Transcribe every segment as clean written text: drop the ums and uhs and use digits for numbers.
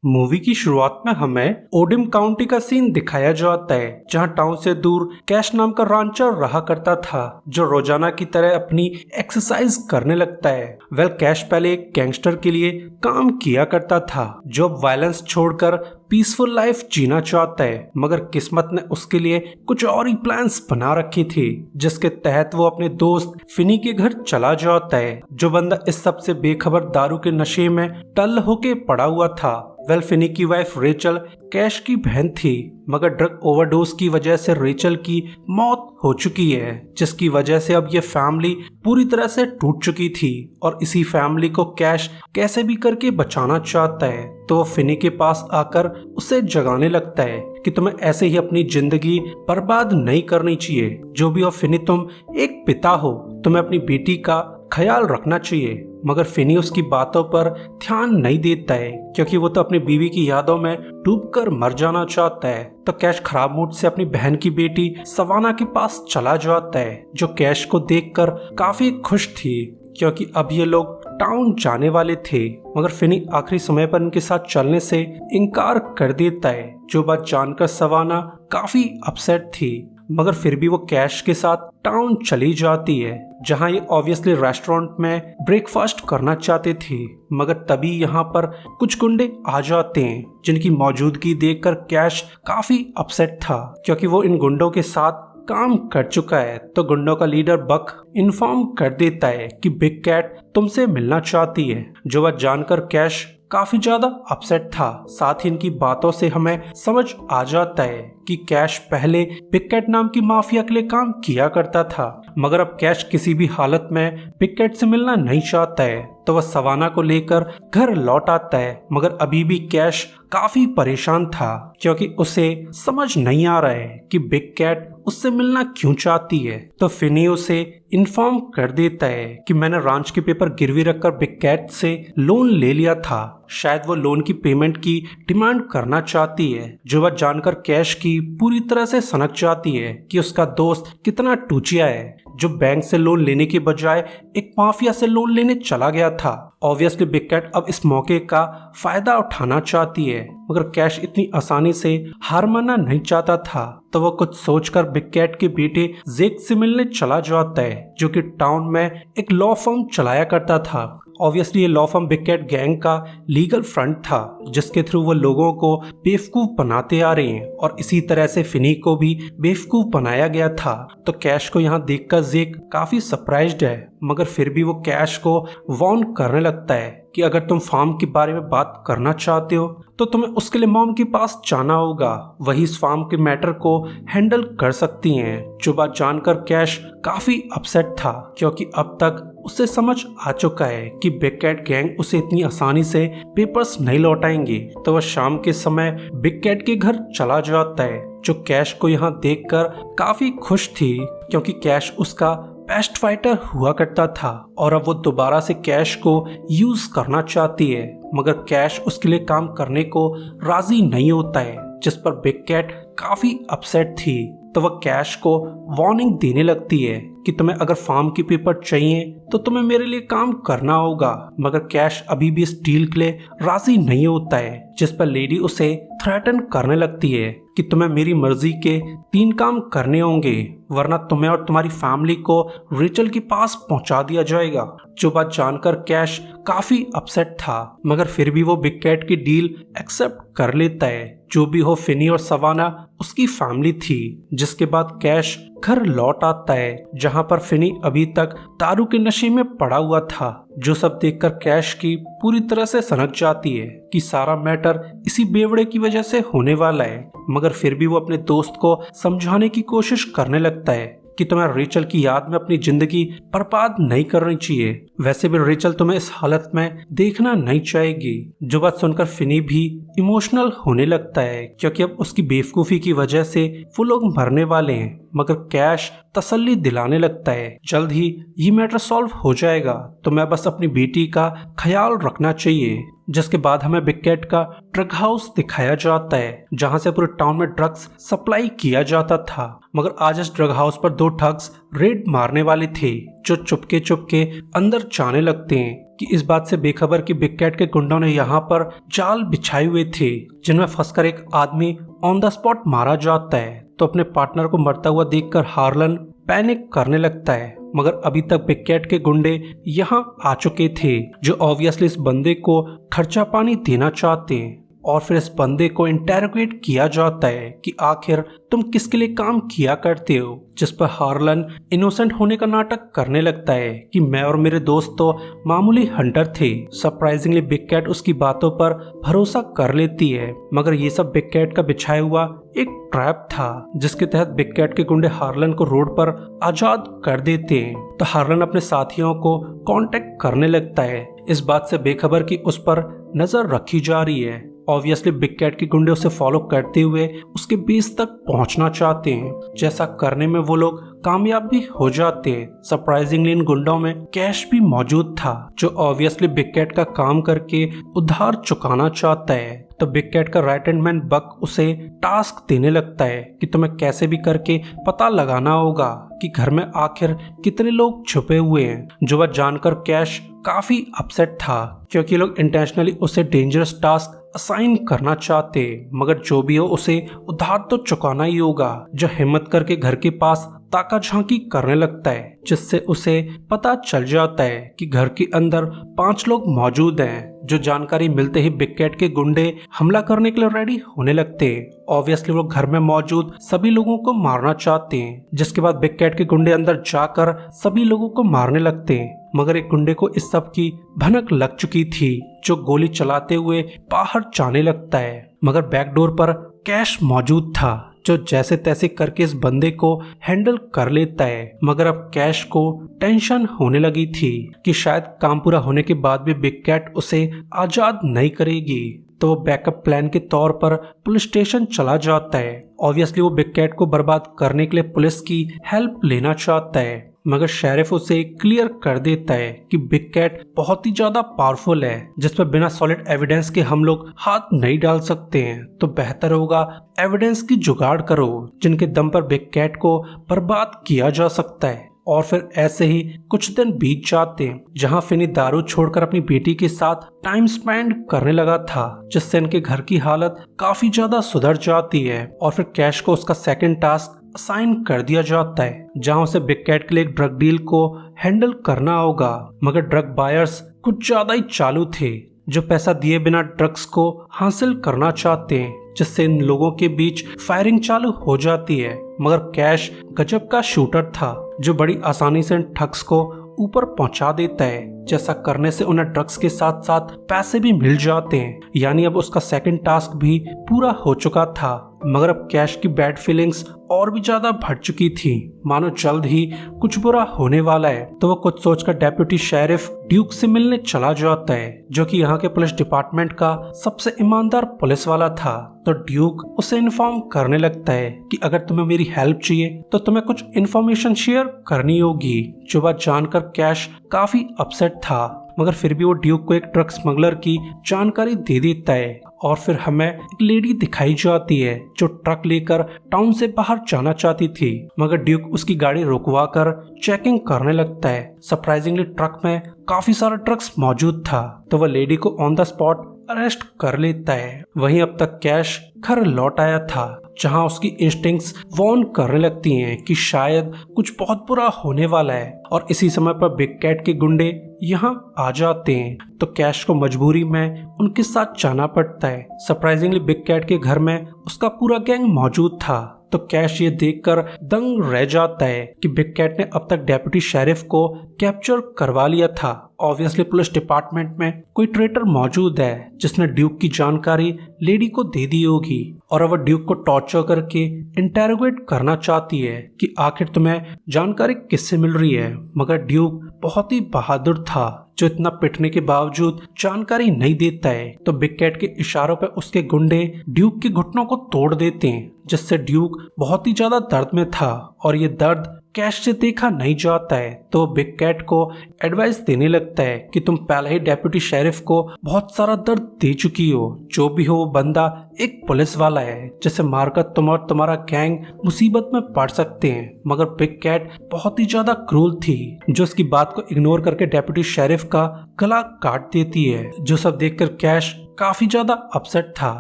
Movie की शुरुआत में हमें ओडिम काउंटी का सीन दिखाया जाता है, जहां टाउन से दूर कैश नाम का रांचर रहा करता था, जो रोजाना की तरह अपनी एक्सरसाइज करने लगता है। कैश पहले एक गैंगस्टर के लिए काम किया करता था, जो अब वायलेंस छोड़कर पीसफुल लाइफ जीना चाहता है, मगर किस्मत ने उसके लिए कुछ और ही प्लान्स बना रखी थी, जिसके तहत वो अपने दोस्त फिनी के घर चला जाता है। जो बंदा इस सब से बेखबर दारू के नशे में टल होके पड़ा हुआ था। फिनी की वाइफ रेचल कैश की बहन थी, मगर ड्रग ओवरडोज की वजह से रेचल की मौत हो चुकी है, जिसकी वजह से अब ये फैमिली पूरी तरह से टूट चुकी थी और इसी फैमिली को कैश कैसे भी करके बचाना चाहता है। तो वो फिनी के पास आकर उसे जगाने लगता है कि तुम्हें ऐसे ही अपनी जिंदगी बर्बाद नहीं करनी चाहिए। जो भी हो फिनी, तुम एक पिता हो, तुम्हें अपनी बेटी का ख्याल रखना चाहिए। मगर फिनी उसकी बातों पर ध्यान नहीं देता है, क्योंकि वो तो अपनी बीवी की यादों में डूबकर मर जाना चाहता है। तो कैश खराब मूड से अपनी बहन की बेटी सवाना के पास चला जाता है, जो कैश को देखकर काफी खुश थी, क्योंकि अब ये लोग टाउन जाने वाले थे। मगर फिनी आखिरी समय पर इनके साथ चलने से इनकार कर देता है, जो बात जानकर सवाना काफी अपसेट थी। मगर फिर भी वो कैश के साथ टाउन चली जाती है, जहां ये ऑब्वियसली रेस्टोरेंट में ब्रेकफास्ट करना चाहते थे। मगर तभी यहाँ पर कुछ गुंडे आ जाते हैं, जिनकी मौजूदगी देखकर कैश काफी अपसेट था, क्योंकि वो इन गुंडों के साथ काम कर चुका है। तो गुंडों का लीडर बक इन्फॉर्म कर देता है कि बिग कैट तुमसे मिलना चाहती है। जो बात जानकर कैश काफी ज्यादा अपसेट था। साथ ही इनकी बातों से हमें समझ आ जाता है कि कैश पहले बिग कैट नाम की माफिया के लिए काम किया करता था, मगर अब कैश किसी भी हालत में बिग कैट से मिलना नहीं चाहता है। तो वह सवाना को लेकर घर लौट आता है, मगर अभी भी कैश काफी परेशान था, क्योंकि उसे समझ नहीं आ रहा है कि बिग कैट उससे मिलना क्यों चाहती है। तो फिनी उसे इन्फॉर्म कर देता है कि मैंने रांच के पेपर गिरवी रखकर बिग कैट से लोन ले लिया था, शायद वो लोन की पेमेंट की डिमांड करना चाहती है। जो बात जानकर कैश की पूरी तरह से सनक जाती है कि उसका दोस्त कितना टूचिया है, जो बैंक से लोन लेने के बजाय एक माफिया से लोन लेने चला गया था। ऑब्वियसली बिग कैट अब इस मौके का फायदा उठाना चाहती है, मगर कैश इतनी आसानी से हार मानना नहीं चाहता था। तो वो कुछ सोचकर बिग कैट के बेटे जेक से मिलने चला जाता है, जो कि टाउन में एक लॉ फर्म चलाया करता था। ऑब्वियसली ये law firm big cat gang का लीगल फ्रंट था, जिसके थ्रू वो लोगों को बेवकूफ बनाते आ रहे हैं, और इसी तरह से फिनी को भी बेवकूफ बनाया गया था। तो कैश को यहाँ देखकर जेक काफी सरप्राइज्ड है, मगर फिर भी वो कैश को वार्न करने लगता है कि अगर तुम फार्म के बारे में बात करना चाहते हो तो तुम्हें उसके लिए मॉम के पास जाना होगा, वही इस फार्म के मैटर को हैंडल कर सकती हैं। जो बात जानकर कैश काफी अपसेट था, क्योंकि अब तक उसे समझ आ चुका है कि बिग कैट गैंग उसे इतनी आसानी से पेपर्स नहीं लौटाएंगे। तो वह शाम के समय बिग कैट के घर चला जाता है, जो कैश को यहाँ देखकर काफी खुश थी, क्योंकि कैश उसका बेस्ट फाइटर हुआ करता था और अब वो दोबारा से कैश को यूज करना चाहती है। मगर कैश उसके लिए काम करने को राजी नहीं होता है, जिस पर बिग कैट काफी अपसेट थी। तो वह कैश को वार्निंग देने लगती है कि तुम्हें अगर फार्म की पेपर चाहिए तो तुम्हें मेरे लिए काम करना होगा। मगर कैश अभी भी इस डील के लिए राजी नहीं होता है, जिस पर लेडी उसे थ्रेटन करने लगती है कि तुम्हें मेरी मर्जी के 3 काम करने होंगे, वरना तुम्हें और तुम्हारी फैमिली को रेचल के पास पहुंचा दिया जाएगा। जो बात जानकर कैश काफी अपसेट था, मगर फिर भी वो बिग कैट की डील एक्सेप्ट कर लेता है। जो भी हो, फिनी और सवाना उसकी फैमिली थी। जिसके बाद कैश घर लौट आता है, जहां पर फिनी अभी तक दारू के नशे में पड़ा हुआ था। जो सब देखकर कैश की पूरी तरह से सनक जाती है कि सारा मैटर इसी बेवड़े की वजह से होने वाला है। मगर फिर भी वो अपने दोस्त को समझाने की कोशिश करने लगता है कि तुम्हें रेचल की याद में अपनी जिंदगी बर्बाद नहीं करनी चाहिए। वैसे भी रेचल तुम्हें इस हालत में देखना नहीं चाहेगी। जो बात सुनकर फिनी भी इमोशनल होने लगता है, क्योंकि अब उसकी बेवकूफी की वजह से वो लोग मरने वाले हैं। मगर कैश तसल्ली दिलाने लगता है, जल्द ही ये मैटर सॉल्व हो जाएगा, तुम्हें बस अपनी बेटी का ख्याल रखना चाहिए। जिसके बाद हमें बिग कैट का ड्रग हाउस दिखाया जाता है, जहां से पूरे टाउन में ड्रग्स सप्लाई किया जाता था। मगर आज इस ड्रग हाउस पर 2 ठग्स रेड मारने वाले थे, जो चुपके चुपके अंदर जाने लगते हैं कि इस बात से बेखबर कि बिग कैट के गुंडों ने यहाँ पर जाल बिछाए हुए थे जिनमें फंसकर एक आदमी ऑन द स्पॉट मारा जाता है। तो अपने पार्टनर को मरता हुआ देखकर हार्लन पैनिक करने लगता है, मगर अभी तक बिग कैट के गुंडे यहाँ आ चुके थे जो ऑब्वियसली इस बंदे को खर्चा पानी देना चाहते हैं। और फिर इस बंदे को इंटेरोगेट किया जाता है कि आखिर तुम किसके लिए काम किया करते हो, जिस पर हार्लन इनोसेंट होने का नाटक करने लगता है कि मैं और मेरे दोस्त तो मामूली हंटर थे। सरप्राइजिंगली बिग कैट उसकी बातों पर भरोसा कर लेती है, मगर ये सब बिग कैट का बिछाया हुआ एक ट्रैप था जिसके तहत बिग कैट के गुंडे हार्लन को रोड पर आजाद कर देते हैं। तो हार्लन अपने साथियों को कांटेक्ट करने लगता है, इस बात से बेखबर कि उस पर नजर रखी जा रही है। ऑब्वियसली बिग कैट के गुंडे उसे फॉलो करते हुए उसके बेस तक पहुंचना चाहते हैं। जैसा करने में वो लोग कामयाब भी हो जाते हैं। सरप्राइजिंगली इन गुंडों में कैश भी मौजूद था जो ऑब्वियसली बिग कैट का काम करके उधार चुकाना चाहता है। तो बिग कैट का राइट हैंड मैन बक उसे टास्क देने लगता है कि तुम्हें कैसे भी करके पता लगाना होगा कि घर में आखिर कितने लोग छुपे हुए हैं। जो वह जानकर कैश काफी अपसेट था क्योंकि लोग इंटेंशनली उसे डेंजरस टास्क असाइन करना चाहते, मगर जो भी हो उसे उधार तो चुकाना ही होगा। जो हिम्मत करके घर के पास ताका झांकी करने लगता है जिससे उसे पता चल जाता है कि घर के अंदर 5 लोग मौजूद हैं। जो जानकारी मिलते ही बिग कैट के गुंडे हमला करने के लिए रेडी होने लगते हैं। ऑब्वियसली वो घर में मौजूद सभी लोगों को मारना चाहते हैं, जिसके बाद बिग कैट के गुंडे अंदर जाकर सभी लोगों को मारने लगते हैं। मगर एक गुंडे को इस सब की भनक लग चुकी थी जो गोली चलाते हुए बाहर जाने लगता है, मगर बैकडोर पर कैश मौजूद था जो जैसे तैसे करके इस बंदे को हैंडल कर लेता है। मगर अब कैश को टेंशन होने लगी थी कि शायद काम पूरा होने के बाद भी बिग कैट उसे आजाद नहीं करेगी। तो वो बैकअप प्लान के तौर पर पुलिस स्टेशन चला जाता है। ऑब्वियसली वो बिग कैट को बर्बाद करने के लिए पुलिस की हेल्प लेना चाहता है, मगर शेरिफ उसे क्लियर कर देता है कि बिग कैट बहुत ही ज्यादा पावरफुल है जिस पर बिना सॉलिड एविडेंस के हम लोग हाथ नहीं डाल सकते हैं। तो बेहतर होगा एविडेंस की जुगाड़ करो जिनके दम पर बिग कैट को बर्बाद किया जा सकता है। और फिर ऐसे ही कुछ दिन बीत जाते हैं जहां फिनी दारू छोड़कर अपनी बेटी के साथ टाइम स्पेंड करने लगा था, जिससे इनके घर की हालत काफी ज्यादा सुधर जाती है। और फिर कैश को उसका सेकंड टास्क असाइन कर दिया जाता है जहां उसे बिग कैट के लिए एक ड्रग डील को हैंडल करना होगा। मगर ड्रग बायर्स कुछ ज्यादा ही चालू थे जो पैसा दिए बिना ड्रग्स को हासिल करना चाहते हैं, जिससे इन लोगों के बीच फायरिंग चालू हो जाती है। मगर कैश गजब का शूटर था जो बड़ी आसानी से इन ठग्स को ऊपर पहुंचा देता है। जैसा करने से उन्हें ड्रग्स के साथ साथ पैसे भी मिल जाते हैं, यानी अब उसका सेकंड टास्क भी पूरा हो चुका था। मगर अब कैश की बैड फीलिंग्स और भी ज्यादा बढ़ चुकी थी, मानो जल्द ही कुछ बुरा होने वाला है। तो वो कुछ सोचकर डेप्यूटी शेरिफ ड्यूक से मिलने चला जाता है जो कि यहाँ के पुलिस डिपार्टमेंट का सबसे ईमानदार पुलिस वाला था। तो ड्यूक उसे इन्फॉर्म करने लगता है कि अगर तुम्हें मेरी हेल्प चाहिए तो तुम्हें कुछ इन्फॉर्मेशन शेयर करनी होगी। जो बात जानकर कैश काफी अपसेट था, मगर फिर भी वो ड्यूक को एक ट्रक स्मगलर की जानकारी दे देता है। और फिर हमें एक लेडी दिखाई जाती है जो ट्रक लेकर टाउन से बाहर जाना चाहती थी, मगर ड्यूक उसकी गाड़ी रुकवा कर चेकिंग करने लगता है। सरप्राइजिंगली ट्रक में काफी सारा ड्रग्स मौजूद था, तो वह लेडी को ऑन द स्पॉट अरेस्ट कर लेता है। वहीं अब तक कैश घर लौट आया था जहां उसकी इंस्टिंक्ट्स वार्न करने लगती हैं कि शायद कुछ बहुत बुरा होने वाला है। और इसी समय पर बिग कैट के गुंडे यहाँ आ जाते हैं, तो कैश को मजबूरी में उनके साथ जाना पड़ता है। सरप्राइजिंगली बिग कैट के घर में उसका पूरा गैंग मौजूद था, तो कैश ये देखकर दंग रह जाता है कि बिग कैट ने अब तक डेप्यूटी शेरिफ को कैप्चर करवा लिया था। ऑब्वियसली पुलिस डिपार्टमेंट में कोई ट्रेटर मौजूद है जिसने ड्यूक की जानकारी लेडी को दे दी होगी, और अब ड्यूक को टॉर्चर करके इंटेरोगेट करना चाहती है कि आखिर तुम्हें जानकारी किससे मिल रही है। मगर ड्यूक बहुत ही बहादुर था जो इतना पिटने के बावजूद जानकारी नहीं देता है। तो बिग कैट के इशारों पर उसके गुंडे ड्यूक के घुटनों को तोड़ देते हैं, जिससे ड्यूक बहुत ही ज्यादा दर्द में था और ये दर्द कैश से देखा नहीं जाता है। तो बिग कैट को एडवाइस देने लगता है कि तुम पहले ही डेप्यूटी शेरिफ को बहुत सारा दर्द दे चुकी हो। जो भी हो वो बंदा एक पुलिस वाला है जिसे मारकर तुम और तुम्हारा गैंग मुसीबत में पड़ सकते हैं। मगर बिग कैट बहुत ही ज्यादा क्रूर थी, जो उसकी बात को इग्नोर करके डेप्यूटी शेरिफ का गला काट देती है। जो सब देखकर कैश काफी ज्यादा अपसेट था,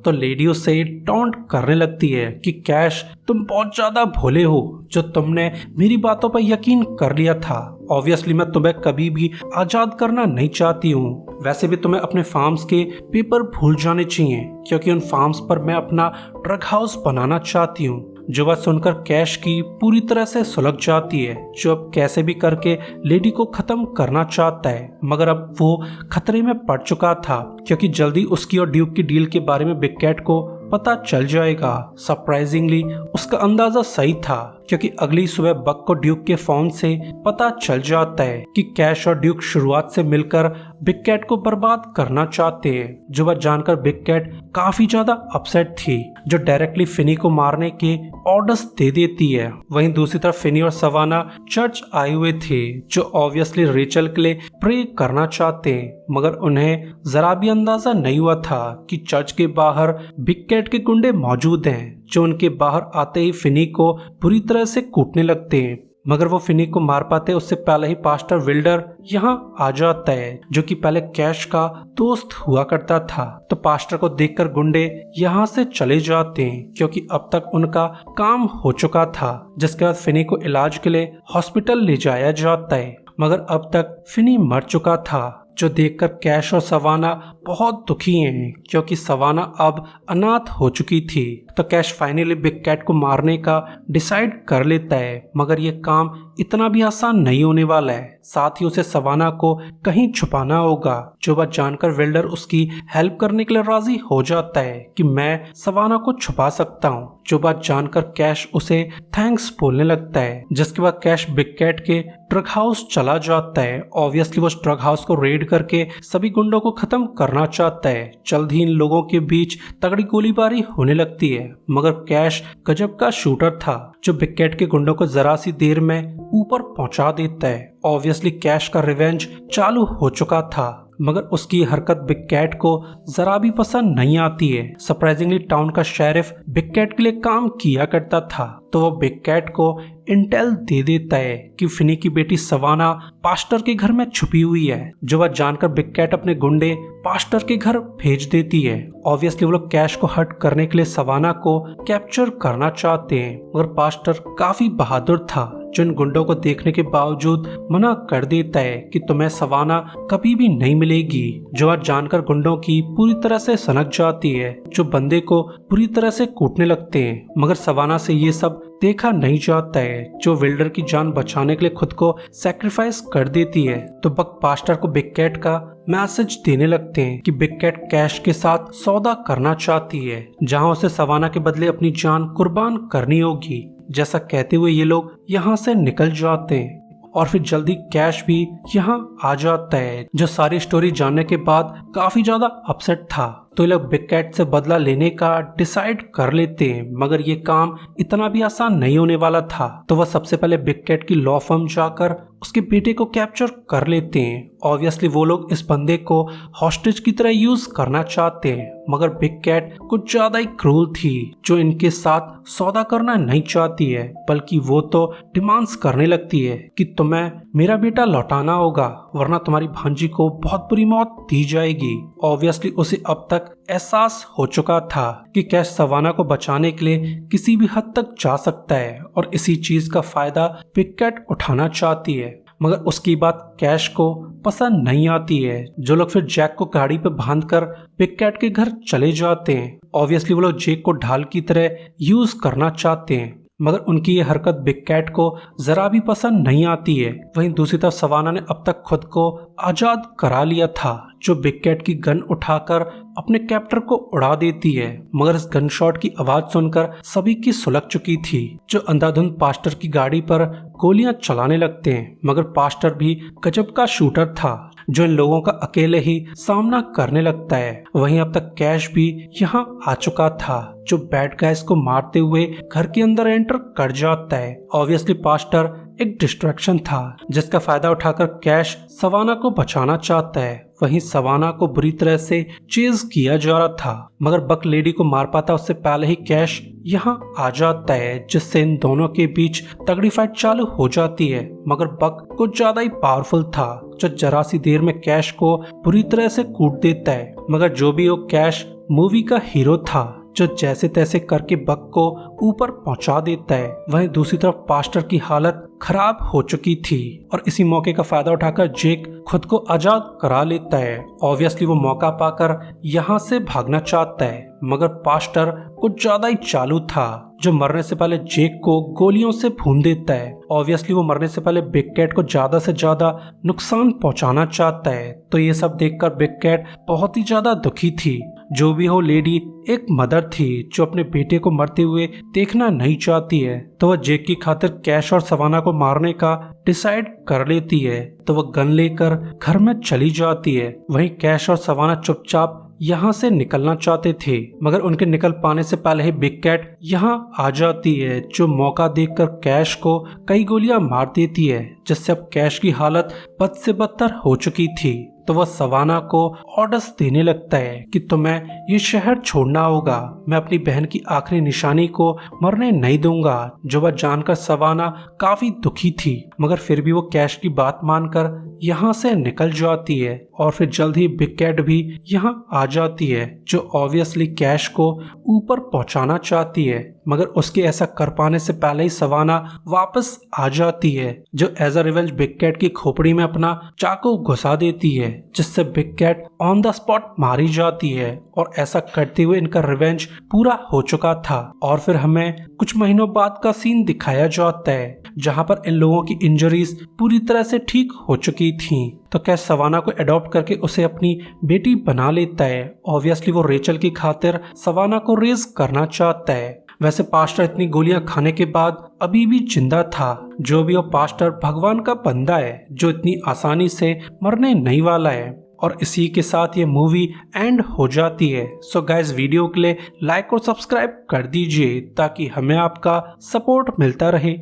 तो लेडी उसे टॉन्ट करने लगती है कि कैश तुम बहुत ज्यादा भोले हो, जो तुमने मेरी बातों पर यकीन कर लिया था। ऑब्वियसली मैं तुम्हें कभी भी आजाद करना नहीं चाहती हूँ। वैसे भी तुम्हें अपने फार्म्स के पेपर भूल जाने चाहिए, क्योंकि उन फार्म्स पर मैं अपना ड्रग हाउस बनाना चाहती हूँ। जो बात सुनकर कैश की पूरी तरह से सुलग जाती है, जो अब कैसे भी करके लेडी को खत्म करना चाहता है। मगर अब वो खतरे में पड़ चुका था, क्योंकि जल्दी उसकी और ड्यूक की डील के बारे में बिग कैट को पता चल जाएगा। सरप्राइजिंगली उसका अंदाजा सही था, क्योंकि अगली सुबह बक को ड्यूक के फोन से पता चल जाता है कि कैश और ड्यूक शुरुआत से मिलकर बिग कैट को बर्बाद करना चाहते हैं। जो बात जानकर बिग कैट काफी ज्यादा अपसेट थी, जो डायरेक्टली फिनी को मारने के ऑर्डर्स दे देती है। वहीं दूसरी तरफ फिनी और सवाना चर्च आए हुए थे, जो ऑब्वियसली रेचल के लिए प्रे करना चाहते हैं। मगर उन्हें जरा भी अंदाजा नहीं हुआ था कि चर्च के बाहर बिग कैट के गुंडे मौजूद हैं, जो उनके बाहर आते ही फिनी को बुरी तरह से कूटने लगते हैं। मगर वो फिनी को मार पाते उससे पहले ही पास्टर विल्डर यहाँ आ जाता है, जो कि पहले कैश का दोस्त हुआ करता था। तो पास्टर को देखकर गुंडे यहाँ से चले जाते हैं, क्योंकि अब तक उनका काम हो चुका था। जिसके बाद फिनी को इलाज के लिए हॉस्पिटल ले जाया जाता है, मगर अब तक फिनी मर चुका था। जो देखकर कैश और सवाना बहुत दुखी हैं, क्योंकि सवाना अब अनाथ हो चुकी थी। तो कैश फाइनली बिग कैट को मारने का डिसाइड कर लेता है, मगर ये काम इतना भी आसान नहीं होने वाला है। साथ ही उसे सवाना को कहीं छुपाना होगा। जो बात जानकर विल्डर उसकी हेल्प करने के लिए राजी हो जाता है कि मैं सवाना को छुपा सकता हूँ। जो बात जानकर कैश उसे थैंक्स बोलने लगता है। जिसके बाद कैश बिग कैट के ड्रग हाउस चला जाता है। ऑब्वियसली वो ड्रग हाउस को रेड करके सभी गुंडों को खत्म करना चाहता है। जल्द ही इन लोगों के बीच तगड़ी गोलीबारी होने लगती है, मगर कैश गजब का शूटर था, जो बिग कैट के गुंडों को जरा सी देर में ऊपर पहुंचा देता है। ऑब्वियसली कैश का रिवेंज चालू हो चुका था, मगर उसकी हरकत बिग कैट को जरा भी पसंद नहीं आती है। सरप्राइजिंगली टाउन का शेरिफ बिग कैट के लिए काम किया करता था, तो वो बिग कैट को इंटेल दे देता है कि फिनी की बेटी सवाना पास्टर के घर में छुपी हुई है। जो बात जानकर बिग कैट अपने गुंडे पास्टर के घर भेज देती है। ऑब्वियसली वो लोग कैश को हर्ट करने के लिए सवाना को कैप्चर करना चाहते हैं, मगर पास्टर काफी बहादुर था, जो इन गुंडों को देखने के बावजूद मना कर देता है कि तुम्हें सवाना कभी भी नहीं मिलेगी। जो बात जानकर गुंडों की पूरी तरह से सनक जाती है, जो बंदे को पूरी तरह से कूटने लगते हैं। मगर सवाना से ये सब देखा नहीं जाता है, जो विल्डर की जान बचाने के लिए खुद को सैक्रिफाइस कर देती है। तो बक पास्टर को बिग कैट का मैसेज देने लगते हैं कि बिग कैट कैश के साथ सौदा करना चाहती है, जहां उसे सवाना के बदले अपनी जान कुर्बान करनी होगी। जैसा कहते हुए ये लोग यहाँ से निकल जाते हैं, और फिर जल्दी कैश भी यहाँ आ जाता है, जो सारी स्टोरी जानने के बाद काफी ज्यादा अपसेट था। तो ये लोग बिग कैट से बदला लेने का डिसाइड कर लेते हैं, मगर ये काम इतना भी आसान नहीं होने वाला था। तो वह सबसे पहले बिग कैट की लॉ फर्म जाकर उसके बेटे को कैप्चर कर लेते हैं। ऑब्वियसली वो लोग इस बंदे को हॉस्टेज की तरह यूज करना चाहते हैं, मगर बिग कैट कुछ ज्यादा ही क्रूर थी, जो इनके साथ सौदा करना नहीं चाहती है, बल्कि वो तो डिमांड्स करने लगती है कि तुम्हें मेरा बेटा लौटाना होगा, वरना तुम्हारी भांजी को बहुत बुरी मौत दी जाएगी। ऑब्वियसली उसे अब तक एहसास हो चुका था कि कैश सवाना को बचाने के लिए किसी भी हद तक जा सकता है, और इसी चीज का फायदा बिग कैट उठाना चाहती है। मगर उसकी बात कैश को पसंद नहीं आती है। जो लोग फिर जैक को गाड़ी पे बांधकर बिग कैट के घर चले जाते हैं। ऑब्वियसली वो लोग जैक को ढाल की तरह यूज करना चाहते हैं, मगर उनकी ये हरकत बिग कैट को जरा भी पसंद नहीं आती है। वहीं दूसरी तरफ सवाना ने अब तक खुद को आजाद करा लिया था, जो बिग कैट की गन उठाकर अपने कैप्टर को उड़ा देती है। मगर इस गन शॉट की आवाज सुनकर सभी की सुलग चुकी थी, जो अंधाधुंध पास्टर की गाड़ी पर गोलियां चलाने लगते हैं। मगर पास्टर भी गजब का शूटर था, जो इन लोगों का अकेले ही सामना करने लगता है। वहीं अब तक कैश भी यहाँ आ चुका था, जो बैड गाइस को मारते हुए घर के अंदर एंटर कर जाता है। ऑब्वियसली पास्टर एक डिस्ट्रैक्शन था जिसका फायदा उठाकर कैश सवाना को बचाना चाहता है। वहीं सवाना को बुरी तरह से चेज किया जा रहा था, मगर बक लेडी को मार पाता उससे पहले ही कैश यहाँ आ जाता है, जिससे इन दोनों के बीच तगड़ी फाइट चालू हो जाती है। मगर बक कुछ ज्यादा ही पावरफुल था जो जरा सी देर में कैश को बुरी तरह से कूट देता है। मगर जो भी हो, कैश मूवी का हीरो था जो जैसे तैसे करके बक को ऊपर पहुंचा देता है। वहीं दूसरी तरफ पास्टर की हालत खराब हो चुकी थी और इसी मौके का फायदा उठाकर जेक खुद को आजाद करा लेता है। ऑब्वियसली वो मौका पाकर यहाँ से भागना चाहता है, मगर पास्टर कुछ ज्यादा ही चालू था जो मरने से पहले जेक को गोलियों से भून देता है। ऑब्वियसली वो मरने से पहले बिग कैट को ज्यादा से ज्यादा नुकसान पहुंचाना चाहता है। तो ये सब देखकर बिग कैट बहुत ही ज्यादा दुखी थी। जो भी हो, लेडी एक मदर थी जो अपने बेटे को मरते हुए देखना नहीं चाहती है, तो वह जेक की खातिर कैश और सवाना को मारने का डिसाइड कर लेती है। तो वह गन लेकर घर में चली जाती है। वहीं कैश और सवाना चुपचाप यहाँ से निकलना चाहते थे, मगर उनके निकल पाने से पहले ही बिग कैट यहाँ आ जाती है जो मौका देखकर कैश को कई गोलियां मार देती है, जिससे अब कैश की हालत बद से बदतर हो चुकी थी। तो वह सवाना को ऑर्डर्स देने लगता है कि तुम्हें ये शहर छोड़ना होगा, मैं अपनी बहन की आखिरी निशानी को मरने नहीं दूंगा। जो वह जानकर सवाना काफी दुखी थी, मगर फिर भी वो कैश की बात मानकर यहाँ से निकल जाती है और फिर जल्द ही बिग कैट भी यहाँ आ जाती है जो ऑब्वियसली कैश को ऊपर पहुंचाना चाहती है। मगर उसके ऐसा कर पाने से पहले ही सवाना वापस आ जाती है जो as a revenge big cat की खोपड़ी में अपना चाकू घुसा देती है, जिससे big cat on the spot मारी जाती है। और ऐसा करते हुए इनका रिवेंज पूरा हो चुका था। और फिर हमें कुछ महीनों बाद का सीन दिखाया जाता है जहां पर इन लोगों की इंजरीज पूरी तरह से ठीक हो चुकी थी। तो कैश सवाना को अडॉप्ट करके उसे अपनी बेटी बना लेता है। ऑब्वियसली वो रेचल की खातिर सवाना को रेज करना चाहता है। वैसे पास्टर इतनी गोलियां खाने के बाद अभी भी जिंदा था। जो भी वो पास्टर भगवान का बंदा है जो इतनी आसानी से मरने नहीं वाला है। और इसी के साथ ये मूवी एंड हो जाती है। सो गाइस, वीडियो के लिए लाइक और सब्सक्राइब कर दीजिए ताकि हमें आपका सपोर्ट मिलता रहे।